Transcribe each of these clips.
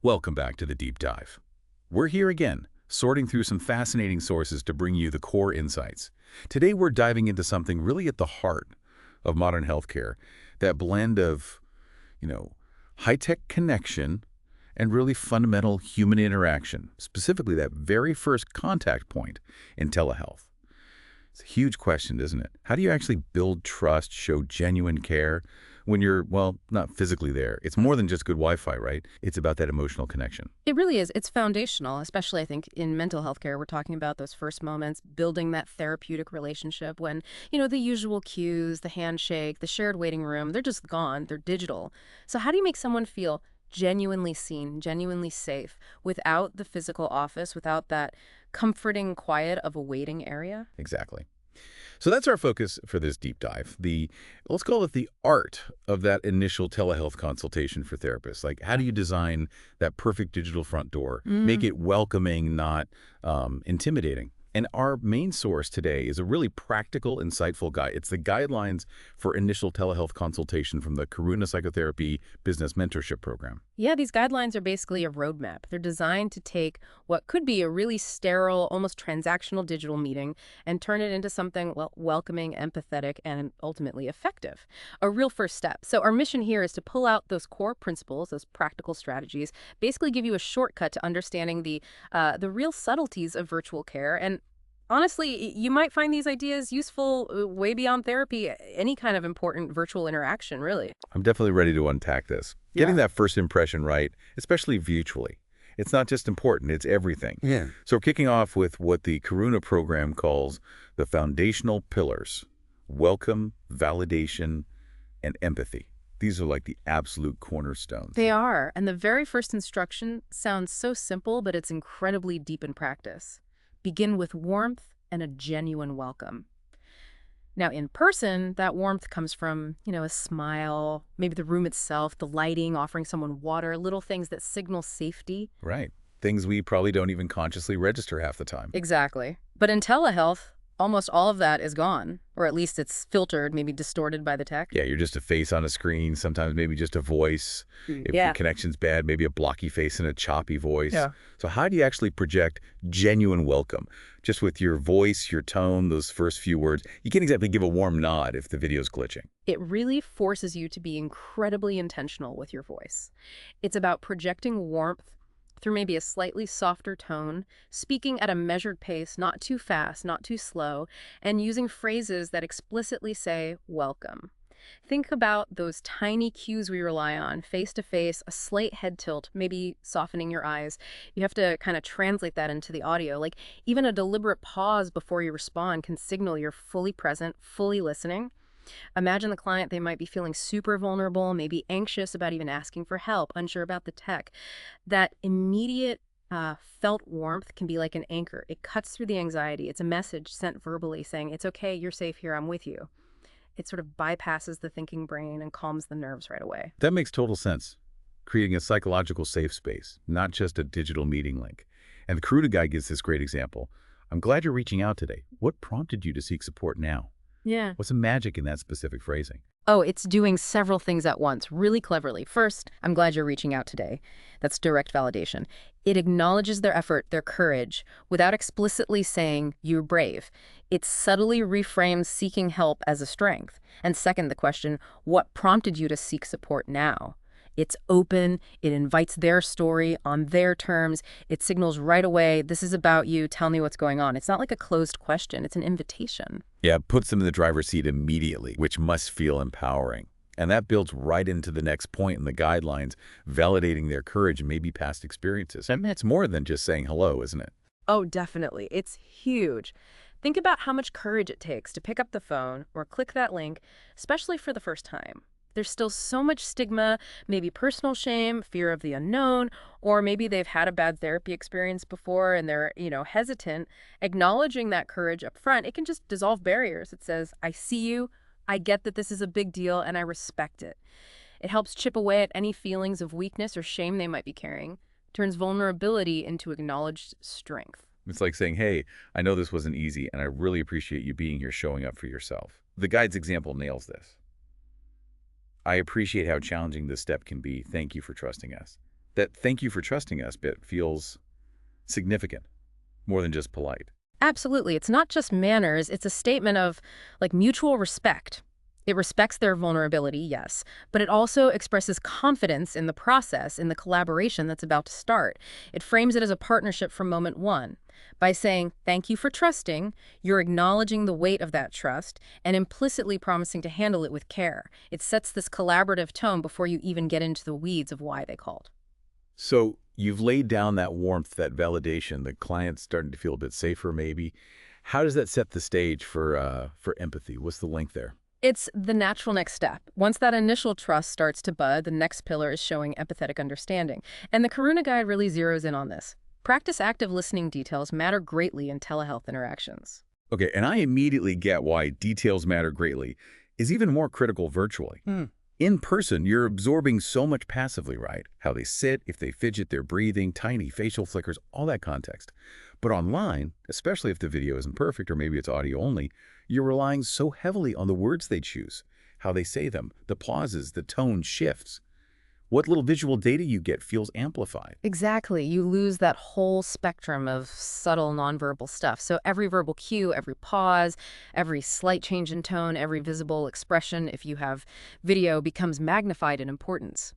Welcome back to the Deep Dive. We're here again, sorting through some fascinating sources to bring you the core insights. Today we're diving into something really at the heart of modern healthcare, that blend of, high-tech connection and really fundamental human interaction, specifically that very first contact point in telehealth. It's a huge question, isn't it? How do you actually build trust, show genuine care when you're, well, not physically there? It's more than just good Wi-Fi, right? It's about that emotional connection. It really is. It's foundational, especially I think in mental health care. We're talking about those first moments, building that therapeutic relationship when, the usual cues, the handshake, the shared waiting room, they're just gone. They're digital. So how do you make someone feel genuinely seen, genuinely safe without the physical office, without that comforting quiet of a waiting area? Exactly. So that's our focus for this deep dive. Let's call it the art of that initial telehealth consultation for therapists. Like, how do you design that perfect digital front door, make it welcoming, not intimidating? And our main source today is a really practical, insightful guide. It's the guidelines for initial telehealth consultation from the Karuna Psychotherapy Business Mentorship Program. Yeah, these guidelines are basically a roadmap. They're designed to take what could be a really sterile, almost transactional digital meeting and turn it into something, well, welcoming, empathetic, and ultimately effective. A real first step. So our mission here is to pull out those core principles, those practical strategies, basically give you a shortcut to understanding the real subtleties of virtual care. And honestly, you might find these ideas useful way beyond therapy, any kind of important virtual interaction, really. I'm definitely ready to unpack this. Getting that first impression right, especially virtually. It's not just important, it's everything. Yeah. So we're kicking off with what the Karuna program calls the foundational pillars: welcome, validation, and empathy. These are like the absolute cornerstones. They are. And the very first instruction sounds so simple, but it's incredibly deep in practice. Begin with warmth and a genuine welcome. Now, in person, that warmth comes from, a smile, maybe the room itself, the lighting, offering someone water, little things that signal safety. Right. Things we probably don't even consciously register half the time. Exactly. But in telehealth, almost all of that is gone, or at least it's filtered, maybe distorted by the tech. Yeah, you're just a face on a screen, sometimes maybe just a voice. If Yeah. the connection's bad, maybe a blocky face and a choppy voice. Yeah. So how do you actually project genuine welcome? Just with your voice, your tone, those first few words. You can't exactly give a warm nod if the video's glitching. It really forces you to be incredibly intentional with your voice. It's about projecting warmth through maybe a slightly softer tone, speaking at a measured pace, not too fast, not too slow, and using phrases that explicitly say, welcome. Think about those tiny cues we rely on, face-to-face, a slight head tilt, maybe softening your eyes. You have to kind of translate that into the audio. Like, even a deliberate pause before you respond can signal you're fully present, fully listening. Imagine the client, they might be feeling super vulnerable, maybe anxious about even asking for help, unsure about the tech. That immediate felt warmth can be like an anchor. It cuts through the anxiety. It's a message sent verbally saying, it's okay, you're safe here, I'm with you. It sort of bypasses the thinking brain and calms the nerves right away. That makes total sense. Creating a psychological safe space, not just a digital meeting link. And the Karuna guy gives this great example. I'm glad you're reaching out today. What prompted you to seek support now? Yeah. What's the magic in that specific phrasing? Oh, it's doing several things at once, really cleverly. First, I'm glad you're reaching out today. That's direct validation. It acknowledges their effort, their courage, without explicitly saying, you're brave. It subtly reframes seeking help as a strength. And second, the question, what prompted you to seek support now? It's open, it invites their story on their terms, it signals right away, this is about you, tell me what's going on. It's not like a closed question, it's an invitation. Yeah, it puts them in the driver's seat immediately, which must feel empowering. And that builds right into the next point in the guidelines, validating their courage and maybe past experiences. And that's more than just saying hello, isn't it? Oh, definitely. It's huge. Think about how much courage it takes to pick up the phone or click that link, especially for the first time. There's still so much stigma, maybe personal shame, fear of the unknown, or maybe they've had a bad therapy experience before and they're, hesitant. Acknowledging that courage up front, it can just dissolve barriers. It says, I see you, I get that this is a big deal, and I respect it. It helps chip away at any feelings of weakness or shame they might be carrying, turns vulnerability into acknowledged strength. It's like saying, hey, I know this wasn't easy, and I really appreciate you being here showing up for yourself. The guide's example nails this. I appreciate how challenging this step can be. Thank you for trusting us. That "thank you for trusting us" bit feels significant, more than just polite. Absolutely. It's not just manners, it's a statement of like mutual respect. It respects their vulnerability, yes, but it also expresses confidence in the process, in the collaboration that's about to start. It frames it as a partnership from moment one. By saying, thank you for trusting, you're acknowledging the weight of that trust and implicitly promising to handle it with care. It sets this collaborative tone before you even get into the weeds of why they called. So you've laid down that warmth, that validation, the client's starting to feel a bit safer maybe. How does that set the stage for empathy? What's the link there? It's the natural next step. Once that initial trust starts to bud, the next pillar is showing empathetic understanding. And the Karuna Guide really zeroes in on this. Practice active listening details matter greatly in telehealth interactions. Okay, and I immediately get why details matter greatly is even more critical virtually. In person, you're absorbing so much passively, right? How they sit, if they fidget, their breathing, tiny facial flickers, all that context. But online, especially if the video isn't perfect or maybe it's audio only, you're relying so heavily on the words they choose, how they say them, the pauses, the tone shifts. What little visual data you get feels amplified. Exactly. You lose that whole spectrum of subtle nonverbal stuff. So every verbal cue, every pause, every slight change in tone, every visible expression, if you have video, becomes magnified in importance.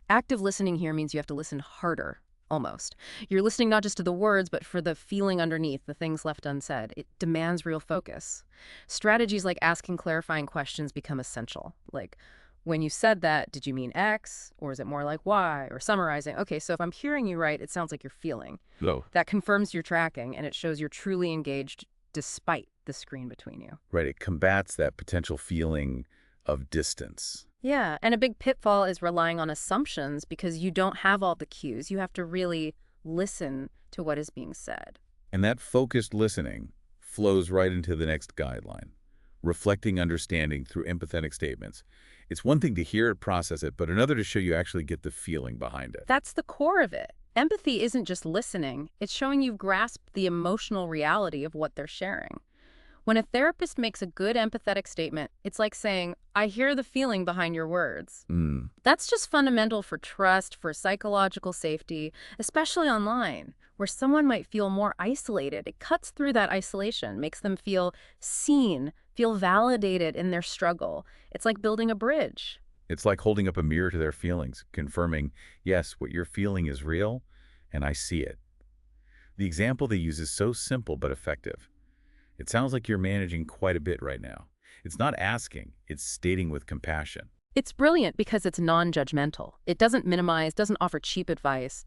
Active listening here means you have to listen harder, almost. You're listening not just to the words, but for the feeling underneath, the things left unsaid. It demands real focus. Strategies like asking clarifying questions become essential. Like, when you said that, did you mean X, or is it more like Y, or summarizing? Okay, so if I'm hearing you right, it sounds like you're feeling. No. That confirms you're tracking, and it shows you're truly engaged despite the screen between you. Right, it combats that potential feeling of distance. Yeah, and a big pitfall is relying on assumptions because you don't have all the cues. You have to really listen to what is being said. And that focused listening flows right into the next guideline, reflecting understanding through empathetic statements. It's one thing to hear it, process it, but another to show you actually get the feeling behind it. That's the core of it. Empathy isn't just listening, it's showing you've grasped the emotional reality of what they're sharing. When a therapist makes a good empathetic statement, it's like saying, I hear the feeling behind your words. That's just fundamental for trust, for psychological safety, especially online, where someone might feel more isolated. It cuts through that isolation, makes them feel seen, feel validated in their struggle. It's like building a bridge. It's like holding up a mirror to their feelings, confirming, yes, what you're feeling is real, and I see it. The example they use is so simple but effective. It sounds like you're managing quite a bit right now. It's not asking, it's stating with compassion. It's brilliant because it's non-judgmental. It doesn't minimize, doesn't offer cheap advice.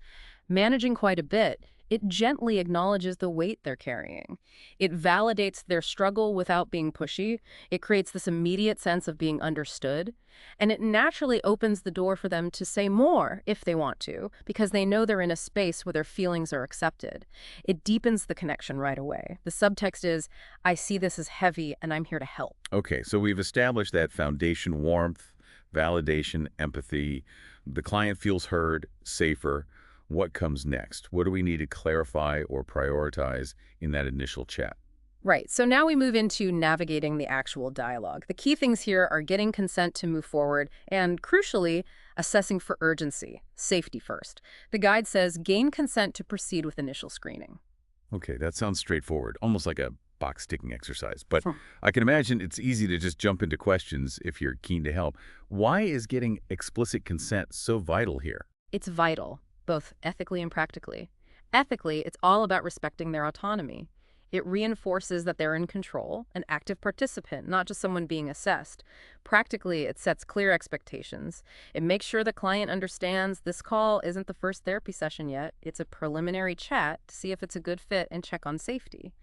Managing quite a bit, it gently acknowledges the weight they're carrying. It validates their struggle without being pushy. It creates this immediate sense of being understood. And it naturally opens the door for them to say more if they want to, because they know they're in a space where their feelings are accepted. It deepens the connection right away. The subtext is, I see this as heavy and I'm here to help. Okay, so we've established that foundation: warmth, validation, empathy. The client feels heard, safer. What comes next? What do we need to clarify or prioritize in that initial chat? Right. So now we move into navigating the actual dialogue. The key things here are getting consent to move forward and, crucially, assessing for urgency, safety first. The guide says gain consent to proceed with initial screening. Okay, that sounds straightforward, almost like a box-ticking exercise. But Hmm. I can imagine it's easy to just jump into questions if you're keen to help. Why is getting explicit consent so vital here? It's vital, both ethically and practically. Ethically, it's all about respecting their autonomy. It reinforces that they're in control, an active participant, not just someone being assessed. Practically, it sets clear expectations. It makes sure the client understands this call isn't the first therapy session yet. It's a preliminary chat to see if it's a good fit and check on safety.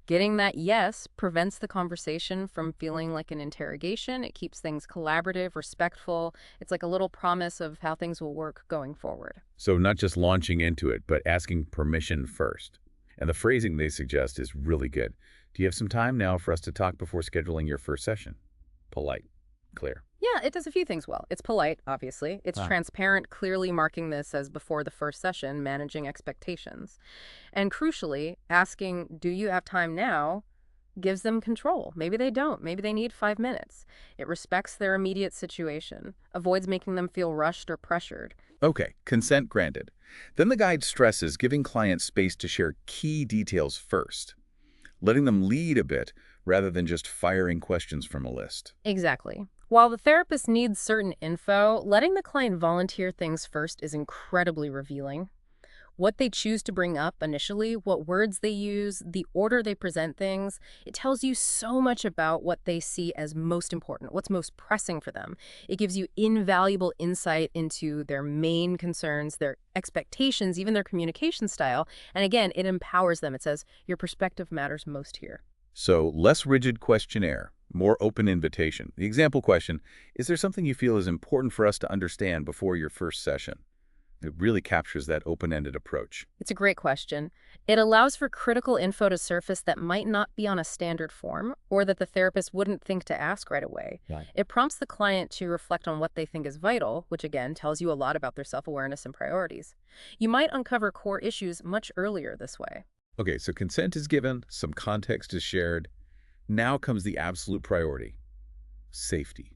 Getting that yes prevents the conversation from feeling like an interrogation. It keeps things collaborative, respectful. It's like a little promise of how things will work going forward. So not just launching into it, but asking permission first. And the phrasing they suggest is really good. Do you have some time now for us to talk before scheduling your first session? Polite, clear. Yeah, it does a few things well. It's polite, obviously. It's transparent, clearly marking this as before the first session, managing expectations. And crucially, asking, do you have time now, gives them control. Maybe they don't. Maybe they need 5 minutes. It respects their immediate situation, avoids making them feel rushed or pressured. Okay, consent granted. Then the guide stresses giving clients space to share key details first, letting them lead a bit rather than just firing questions from a list. Exactly. While the therapist needs certain info, letting the client volunteer things first is incredibly revealing. What they choose to bring up initially, what words they use, the order they present things, it tells you so much about what they see as most important, what's most pressing for them. It gives you invaluable insight into their main concerns, their expectations, even their communication style. And again, it empowers them. It says, your perspective matters most here. So, less rigid questionnaire, more open invitation. The example question, is there something you feel is important for us to understand before your first session? It really captures that open-ended approach. It's a great question. It allows for critical info to surface that might not be on a standard form or that the therapist wouldn't think to ask right away. Right. It prompts the client to reflect on what they think is vital, which again tells you a lot about their self-awareness and priorities. You might uncover core issues much earlier this way. Okay, so consent is given, some context is shared. Now comes the absolute priority, safety,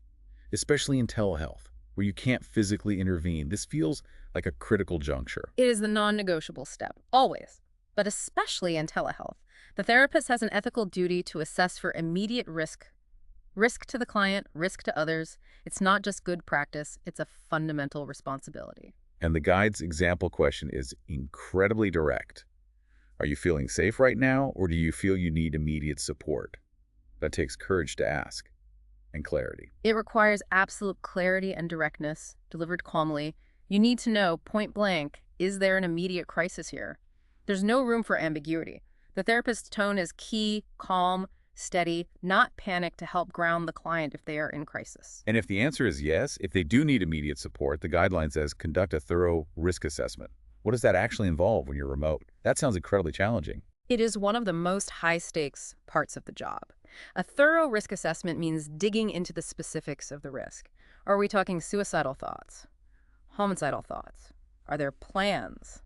especially in telehealth, where you can't physically intervene. This feels like a critical juncture. It is the non-negotiable step, always, but especially in telehealth. The therapist has an ethical duty to assess for immediate risk. Risk to the client, risk to others. It's not just good practice, it's a fundamental responsibility. And the guide's example question is incredibly direct. Are you feeling safe right now, or do you feel you need immediate support? That takes courage to ask, and clarity. It requires absolute clarity and directness, delivered calmly. You need to know, point blank, is there an immediate crisis here? There's no room for ambiguity. The therapist's tone is key, calm, steady, not panic to help ground the client if they are in crisis. And if the answer is yes, if they do need immediate support, the guideline says conduct a thorough risk assessment. What does that actually involve when you're remote? That sounds incredibly challenging. It is one of the most high-stakes parts of the job. A thorough risk assessment means digging into the specifics of the risk. Are we talking suicidal thoughts? Homicidal thoughts? Are there plans?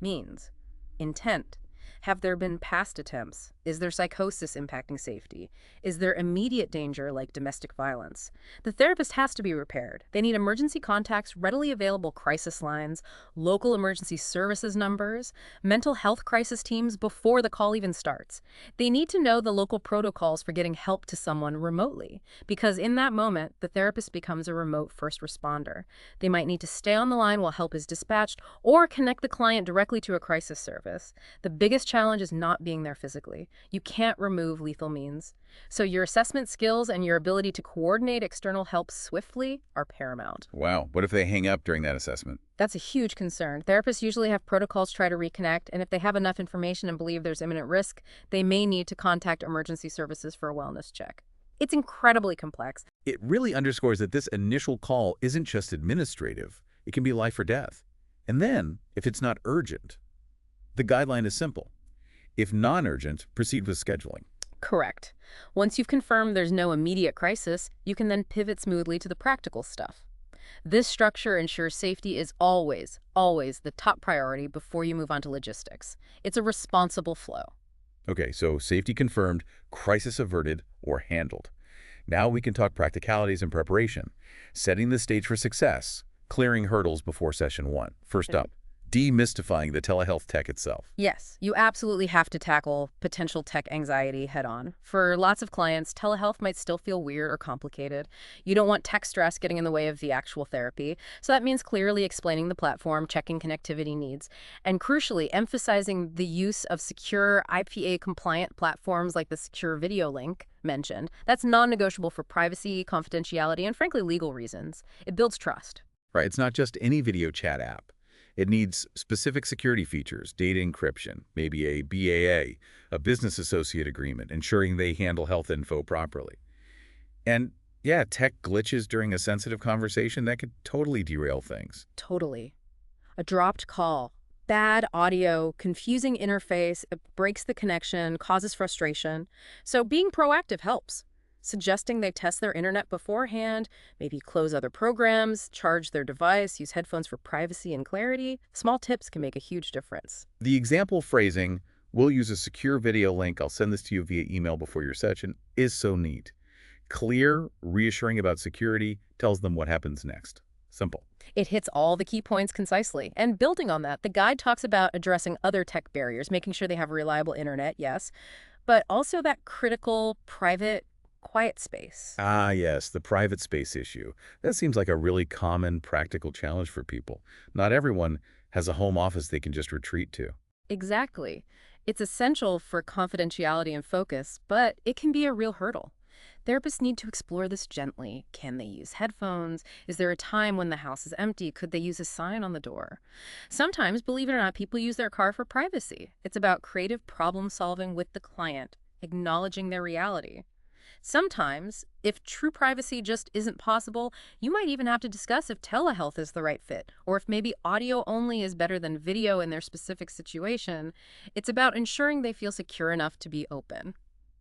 Means? Intent? Have there been past attempts? Is there psychosis impacting safety? Is there immediate danger like domestic violence? The therapist has to be prepared. They need emergency contacts, readily available crisis lines, local emergency services numbers, mental health crisis teams before the call even starts. They need to know the local protocols for getting help to someone remotely, because in that moment, the therapist becomes a remote first responder. They might need to stay on the line while help is dispatched or connect the client directly to a crisis service. The biggest challenge is not being there physically. You can't remove lethal means. So your assessment skills and your ability to coordinate external help swiftly are paramount. Wow, what if they hang up during that assessment? That's a huge concern. Therapists usually have protocols to try to reconnect, and if they have enough information and believe there's imminent risk, they may need to contact emergency services for a wellness check. It's incredibly complex. It really underscores that this initial call isn't just administrative. It can be life or death. And then, if it's not urgent, the guideline is simple. If non-urgent, proceed with scheduling. Correct. Once you've confirmed there's no immediate crisis, you can then pivot smoothly to the practical stuff. This structure ensures safety is always, always the top priority before you move on to logistics. It's a responsible flow. Okay, so safety confirmed, crisis averted, or handled. Now we can talk practicalities and preparation. Setting the stage for success, clearing hurdles before session 1. First up, demystifying the telehealth tech itself. Yes, you absolutely have to tackle potential tech anxiety head-on. For lots of clients, telehealth might still feel weird or complicated. You don't want tech stress getting in the way of the actual therapy, so that means clearly explaining the platform, checking connectivity needs, and crucially, emphasizing the use of secure IPA-compliant platforms like the secure video link mentioned. That's non-negotiable for privacy, confidentiality, and frankly, legal reasons. It builds trust. Right, it's not just any video chat app. It needs specific security features, data encryption, maybe a BAA, a business associate agreement, ensuring they handle health info properly. And yeah, tech glitches during a sensitive conversation, that could totally derail things. Totally. A dropped call, bad audio, confusing interface, it breaks the connection, causes frustration. So being proactive helps. Suggesting they test their internet beforehand, maybe close other programs, charge their device, use headphones for privacy and clarity. Small tips can make a huge difference. The example phrasing, we'll use a secure video link, I'll send this to you via email before your session, is so neat. Clear, reassuring about security, tells them what happens next. Simple. It hits all the key points concisely. And building on that, the guide talks about addressing other tech barriers, making sure they have reliable internet, yes, but also that critical, private, quiet space. Ah, yes, the private space issue. That seems like a really common practical challenge for people. Not everyone has a home office they can just retreat to. Exactly. It's essential for confidentiality and focus, but it can be a real hurdle. Therapists need to explore this gently. Can they use headphones? Is there a time when the house is empty? Could they use a sign on the door? Sometimes, believe it or not, people use their car for privacy. It's about creative problem solving with the client, acknowledging their reality. Sometimes, if true privacy just isn't possible, you might even have to discuss if telehealth is the right fit, or if maybe audio only is better than video in their specific situation. It's about ensuring they feel secure enough to be open.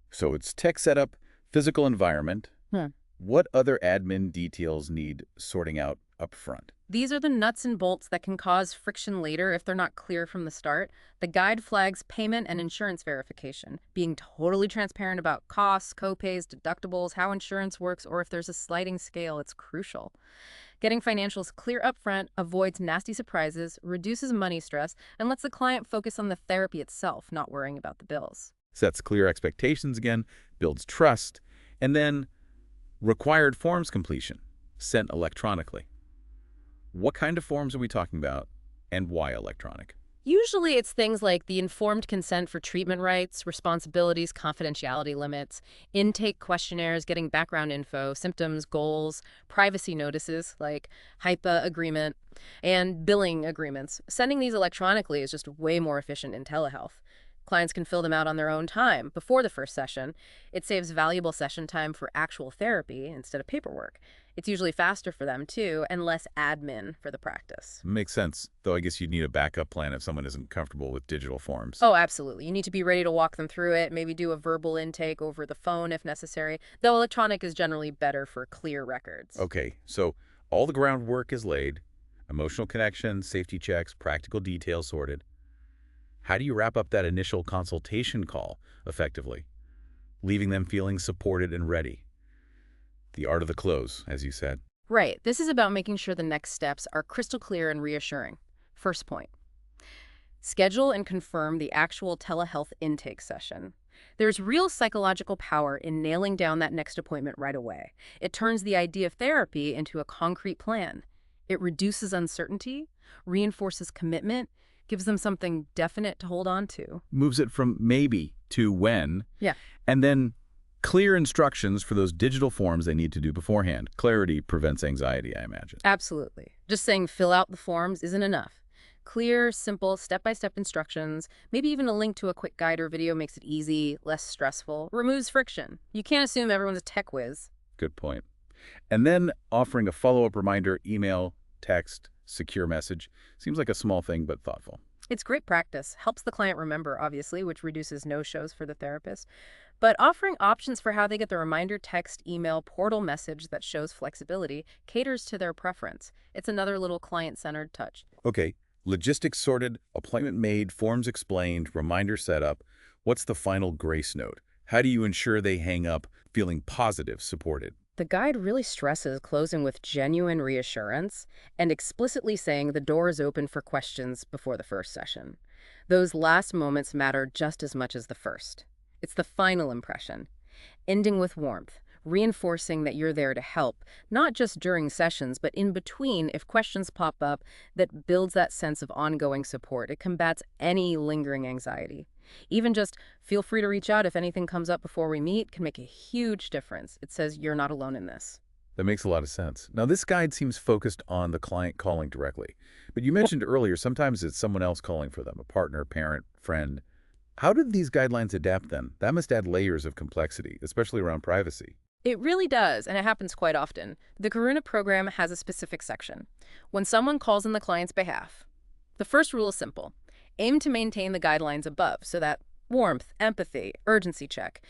So it's tech setup, physical environment. Hmm. What other admin details need sorting out up front? These are the nuts and bolts that can cause friction later if they're not clear from the start. The guide flags payment and insurance verification, being totally transparent about costs, copays, deductibles, how insurance works, or if there's a sliding scale, it's crucial. Getting financials clear up front avoids nasty surprises, reduces money stress, and lets the client focus on the therapy itself, not worrying about the bills. Sets clear expectations again, builds trust, and then required forms completion, sent electronically. What kind of forms are we talking about, and why electronic? Usually it's things like the informed consent for treatment rights, responsibilities, confidentiality limits, intake questionnaires, getting background info, symptoms, goals, privacy notices like HIPAA agreement, and billing agreements. Sending these electronically is just way more efficient in telehealth. Clients can fill them out on their own time before the first session. It saves valuable session time for actual therapy instead of paperwork. It's usually faster for them, too, and less admin for the practice. Makes sense, though I guess you'd need a backup plan if someone isn't comfortable with digital forms. Oh, absolutely. You need to be ready to walk them through it, maybe do a verbal intake over the phone if necessary, though electronic is generally better for clear records. Okay, so all the groundwork is laid, emotional connection, safety checks, practical details sorted. How do you wrap up that initial consultation call effectively, leaving them feeling supported and ready? The art of the close, as you said. Right. This is about making sure the next steps are crystal clear and reassuring. First point. Schedule and confirm the actual telehealth intake session. There's real psychological power in nailing down that next appointment right away. It turns the idea of therapy into a concrete plan. It reduces uncertainty, reinforces commitment, gives them something definite to hold on to. Moves it from maybe to when. Yeah. And then clear instructions for those digital forms they need to do beforehand. Clarity prevents anxiety, I imagine. Absolutely. Just saying fill out the forms isn't enough. Clear, simple, step-by-step instructions, maybe even a link to a quick guide or video makes it easy, less stressful, removes friction. You can't assume everyone's a tech whiz. Good point. And then offering a follow-up reminder, email, text, secure message. Seems like a small thing, but thoughtful. It's great practice. Helps the client remember, obviously, which reduces no-shows for the therapist. But offering options for how they get the reminder, text, email, portal message that shows flexibility caters to their preference. It's another little client-centered touch. Okay, logistics sorted, appointment made, forms explained, reminder set up. What's the final grace note? How do you ensure they hang up feeling positive, supported? The guide really stresses closing with genuine reassurance and explicitly saying the door is open for questions before the first session. Those last moments matter just as much as the first. It's the final impression, ending with warmth, reinforcing that you're there to help, not just during sessions, but in between if questions pop up. That builds that sense of ongoing support. It combats any lingering anxiety. Even just feel free to reach out if anything comes up before we meet can make a huge difference. It says you're not alone in this. That makes a lot of sense. Now, this guide seems focused on the client calling directly. But you mentioned earlier, sometimes it's someone else calling for them, a partner, parent, friend. How did these guidelines adapt then? That must add layers of complexity, especially around privacy. It really does, and it happens quite often. The Karuna program has a specific section. When someone calls on the client's behalf, the first rule is simple. Aim to maintain the guidelines above, so that warmth, empathy, urgency check.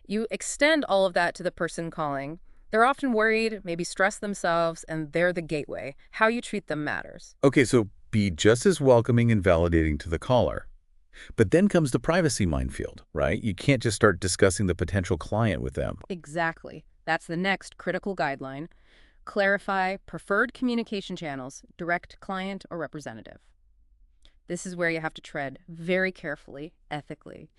You extend all of that to the person calling. They're often worried, maybe stressed themselves, and they're the gateway. How you treat them matters. Okay, so be just as welcoming and validating to the caller. But then comes the privacy minefield, right? You can't just start discussing the potential client with them. Exactly. That's the next critical guideline. Clarify preferred communication channels, direct client or representative. This is where you have to tread very carefully, ethically.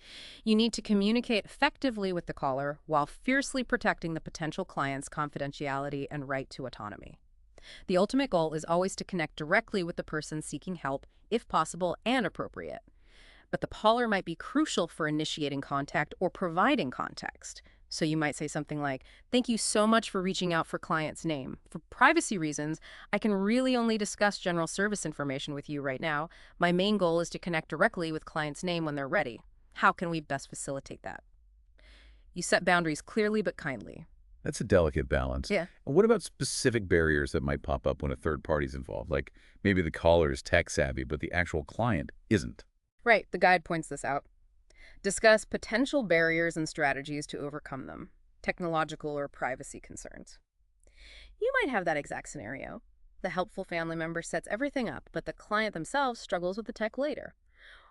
You need to communicate effectively with the caller while fiercely protecting the potential client's confidentiality and right to autonomy. The ultimate goal is always to connect directly with the person seeking help, if possible and appropriate. But the caller might be crucial for initiating contact or providing context. So you might say something like, "Thank you so much for reaching out for client's name. For privacy reasons, I can really only discuss general service information with you right now. My main goal is to connect directly with client's name when they're ready. How can we best facilitate that?" You set boundaries clearly but kindly. That's a delicate balance. Yeah. And what about specific barriers that might pop up when a third party's involved? Like maybe the caller is tech savvy, but the actual client isn't. Right, the guide points this out. Discuss potential barriers and strategies to overcome them, technological or privacy concerns. You might have that exact scenario. The helpful family member sets everything up, but the client themselves struggles with the tech later.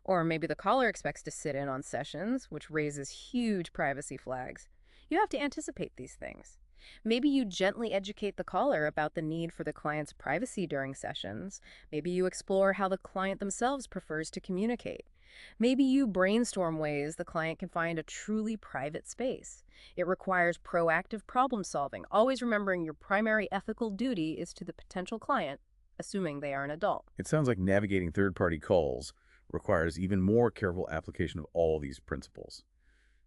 Or maybe the caller expects to sit in on sessions, which raises huge privacy flags. You have to anticipate these things. Maybe you gently educate the caller about the need for the client's privacy during sessions. Maybe you explore how the client themselves prefers to communicate. Maybe you brainstorm ways the client can find a truly private space. It requires proactive problem solving, always remembering your primary ethical duty is to the potential client, assuming they are an adult. It sounds like navigating third-party calls requires even more careful application of all these principles.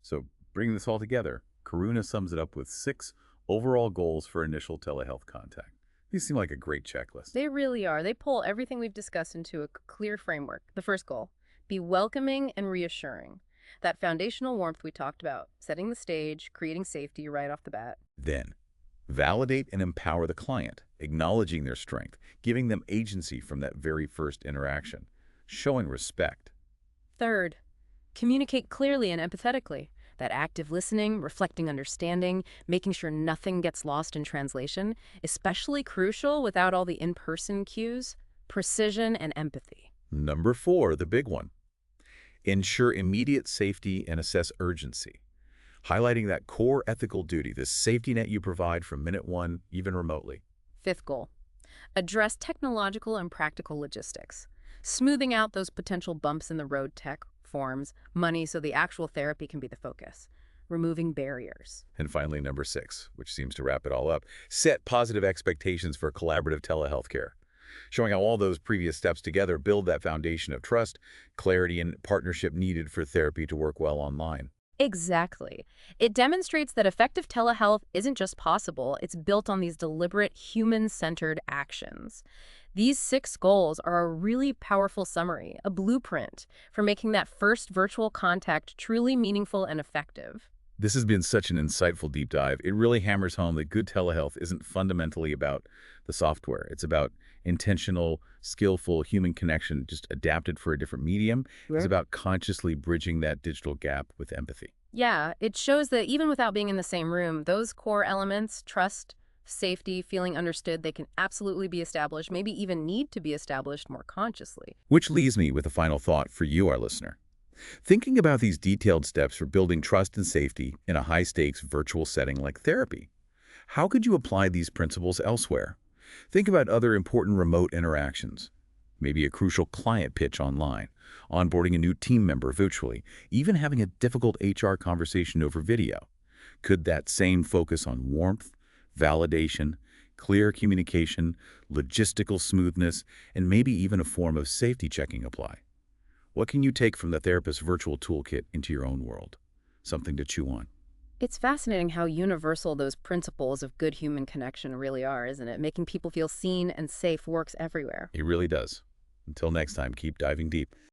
So bringing this all together, Karuna sums it up with 6 overall goals for initial telehealth contact. These seem like a great checklist. They really are. They pull everything we've discussed into a clear framework. The first goal, be welcoming and reassuring. That foundational warmth we talked about, setting the stage, creating safety right off the bat. Then, validate and empower the client, acknowledging their strength, giving them agency from that very first interaction, showing respect. Third, communicate clearly and empathetically. That active listening, reflecting understanding, making sure nothing gets lost in translation, especially crucial without all the in-person cues, precision and empathy. Number 4, the big one. Ensure immediate safety and assess urgency, highlighting that core ethical duty, the safety net you provide from minute 1, even remotely. Fifth goal, address technological and practical logistics, smoothing out those potential bumps in the road tech, forms, money so the actual therapy can be the focus, removing barriers. And finally, number 6, which seems to wrap it all up, set positive expectations for collaborative telehealth care, showing how all those previous steps together build that foundation of trust, clarity, and partnership needed for therapy to work well online. Exactly. It demonstrates that effective telehealth isn't just possible, it's built on these deliberate, human-centered actions. These 6 goals are a really powerful summary, a blueprint for making that first virtual contact truly meaningful and effective. This has been such an insightful deep dive. It really hammers home that good telehealth isn't fundamentally about the software. It's about intentional, skillful human connection, just adapted for a different medium. It's about consciously bridging that digital gap with empathy. Yeah, it shows that even without being in the same room, those core elements, trust, safety, feeling understood, they can absolutely be established, maybe even need to be established more consciously. Which leaves me with a final thought for you, our listener. Thinking about these detailed steps for building trust and safety in a high-stakes virtual setting like therapy, how could you apply these principles elsewhere? Think about other important remote interactions, maybe a crucial client pitch online, onboarding a new team member virtually, even having a difficult HR conversation over video. Could that same focus on warmth, validation, clear communication, logistical smoothness, and maybe even a form of safety checking apply? What can you take from the therapist's virtual toolkit into your own world? Something to chew on. It's fascinating how universal those principles of good human connection really are, isn't it? Making people feel seen and safe works everywhere. It really does. Until next time, keep diving deep.